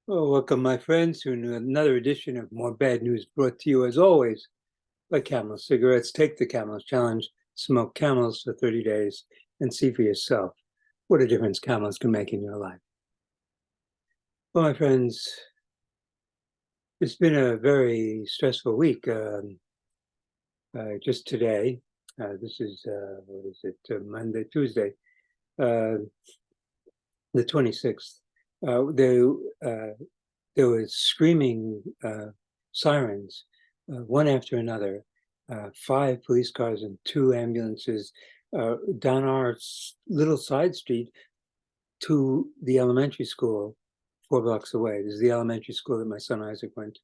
Well, welcome, my friends, to another edition of More Bad News, brought to you, as always, by Camel Cigarettes. Take the Camels Challenge, smoke Camels for 30 days, and see for yourself what a difference Camels can make in your life. Well, my friends, it's been a very stressful week. Just today, this is, what is it, Tuesday, uh, the 26th, there was screaming sirens, one after another, 5 police cars and 2 ambulances down our little side street to the elementary school 4 blocks away. This is the elementary school that my son Isaac went to.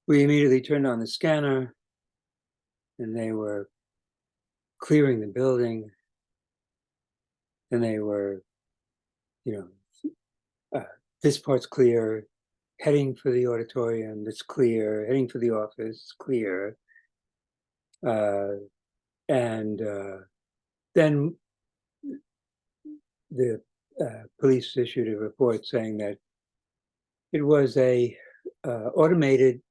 We immediately turned on the scanner, and they were clearing the building, and they were, this part's clear, heading for the auditorium, it's clear, heading for the office, clear. And then the police issued a report saying that it was a automated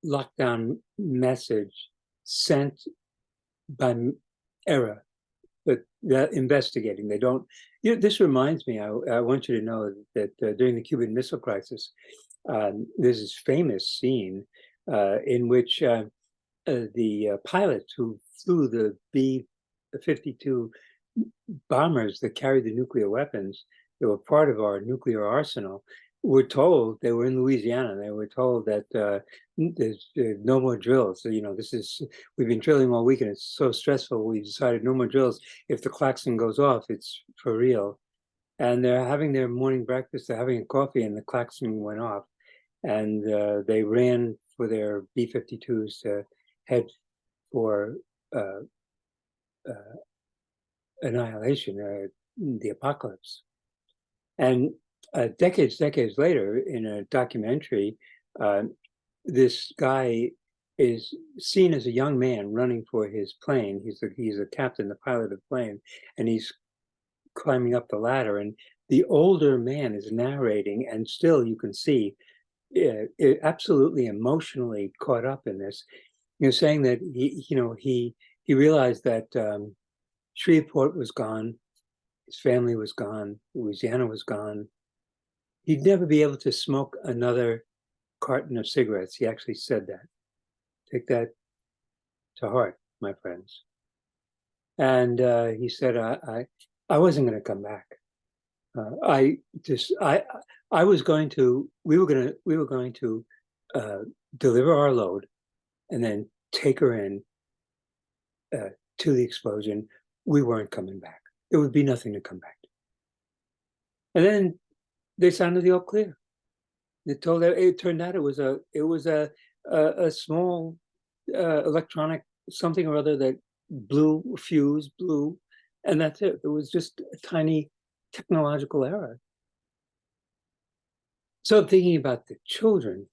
lockdown message sent by error, but they're investigating. They don't. This reminds me. I want you to know that during the Cuban Missile Crisis, there's this famous scene in which the pilots who flew the B-52 bombers that carried the nuclear weapons that were part of our nuclear arsenal were told, they were in Louisiana, they were told that there's no more drills. So, we've been drilling all week and it's so stressful, we decided no more drills. If the klaxon goes off, it's for real. And they're having their morning breakfast, they're having a coffee, and the klaxon went off. And they ran for their B-52s to head for annihilation, the apocalypse. And decades later, in a documentary, this guy is seen as a young man running for his plane. He's a captain, the pilot of the plane, and he's climbing up the ladder. And the older man is narrating, and still you can see absolutely emotionally caught up in this. Saying that he realized that Shreveport was gone, his family was gone, Louisiana was gone. He'd never be able to smoke another carton of cigarettes. He actually said that. Take that to heart, my friends. And he said, I wasn't going to come back. I was going to, we were going to deliver our load and then take her in to the explosion. We weren't coming back. There would be nothing to come back to. And then they sounded the all clear. It turned out it was a small electronic something or other that fuse blew, and that's it. It was just a tiny technological error. So I'm thinking about the children.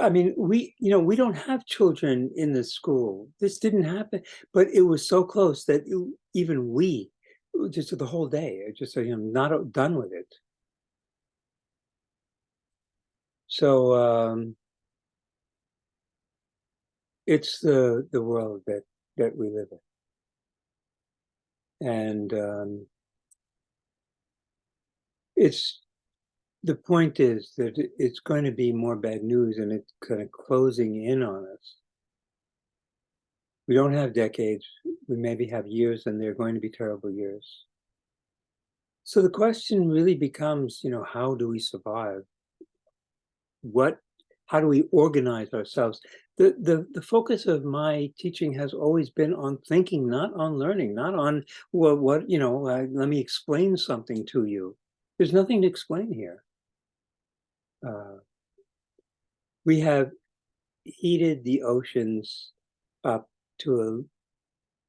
I mean, we don't have children in the school. This didn't happen, but it was so close that even we, just the whole day, just not done with it. So it's the world that we live in, and it's the point is that it's going to be more bad news, and it's kind of closing in on us. We don't have decades. We maybe have years, and they're going to be terrible years. So the question really becomes, how do we survive? How do we organize ourselves? The focus of my teaching has always been on thinking, not on learning, not on let me explain something to you. There's nothing to explain here. We have heated the oceans up to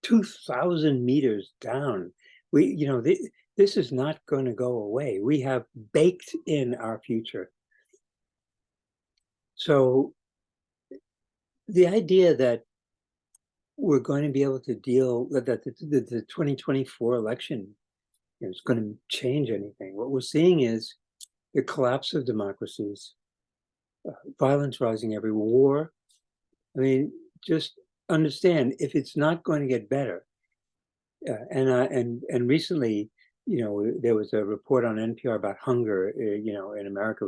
2,000 meters down. This is not going to go away. We have baked in our future. So the idea that we're going to be able to deal with that the 2024 election is going to change anything. What we're seeing is the collapse of democracies, violence rising every war. I mean, just understand if it's not going to get better. And recently, there was a report on NPR about hunger, in America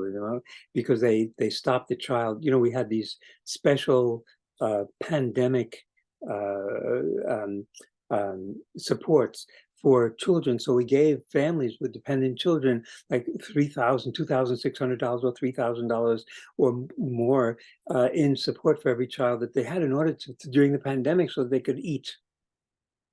because they stopped the child. We had these special pandemic uh, um, supports for children. So we gave families with dependent children like $3,000, $2,600, or $3,000 or more in support for every child that they had in order to during the pandemic, so that they could eat.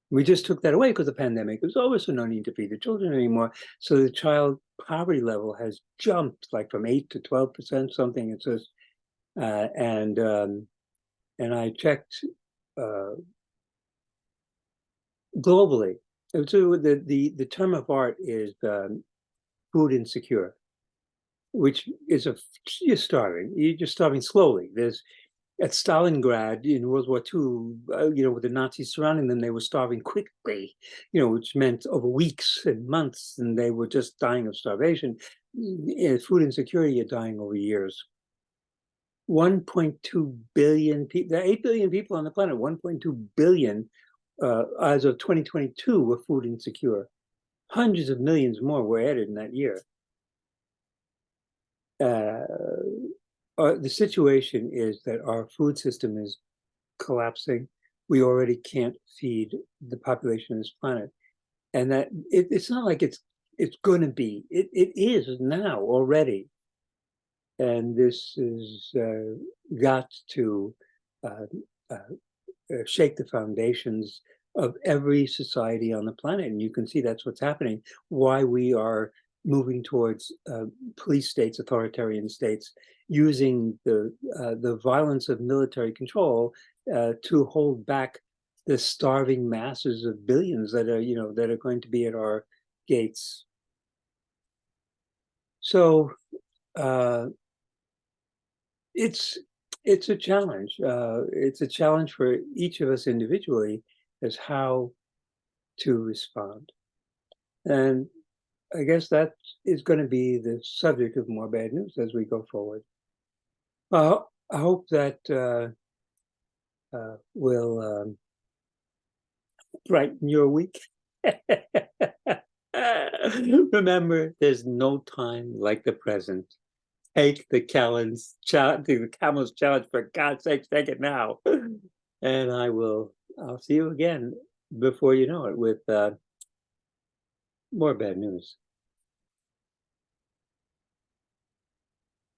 We just took that away because the pandemic was over, so no need to feed the children anymore. So the child poverty level has jumped like from 8 to 12%, something. It says, and I checked globally. So the term of art is food insecure, which is you're starving. You're just starving slowly. There's At Stalingrad in World War II, with the Nazis surrounding them, they were starving quickly, which meant over weeks and months, and they were just dying of starvation. In food insecurity, you're dying over years. 1.2 billion people, there are 8 billion people on the planet, 1.2 billion as of 2022 were food insecure. Hundreds of millions more were added in that year. The situation is that our food system is collapsing. We already can't feed the population of this planet, and that it's not like it's going to be. It is now already, and this is got to shake the foundations of every society on the planet. And you can see that's what's happening. Why we are moving towards police states, authoritarian states, using the violence of military control to hold back the starving masses of billions that are going to be at our gates. So it's a challenge. It's a challenge for each of us individually as how to respond. And I guess that is going to be the subject of more bad news as we go forward. I hope that will brighten your week. Remember, there's no time like the present. Take the camel's challenge, for God's sake, take it now. And I'll see you again before you know it with more bad news.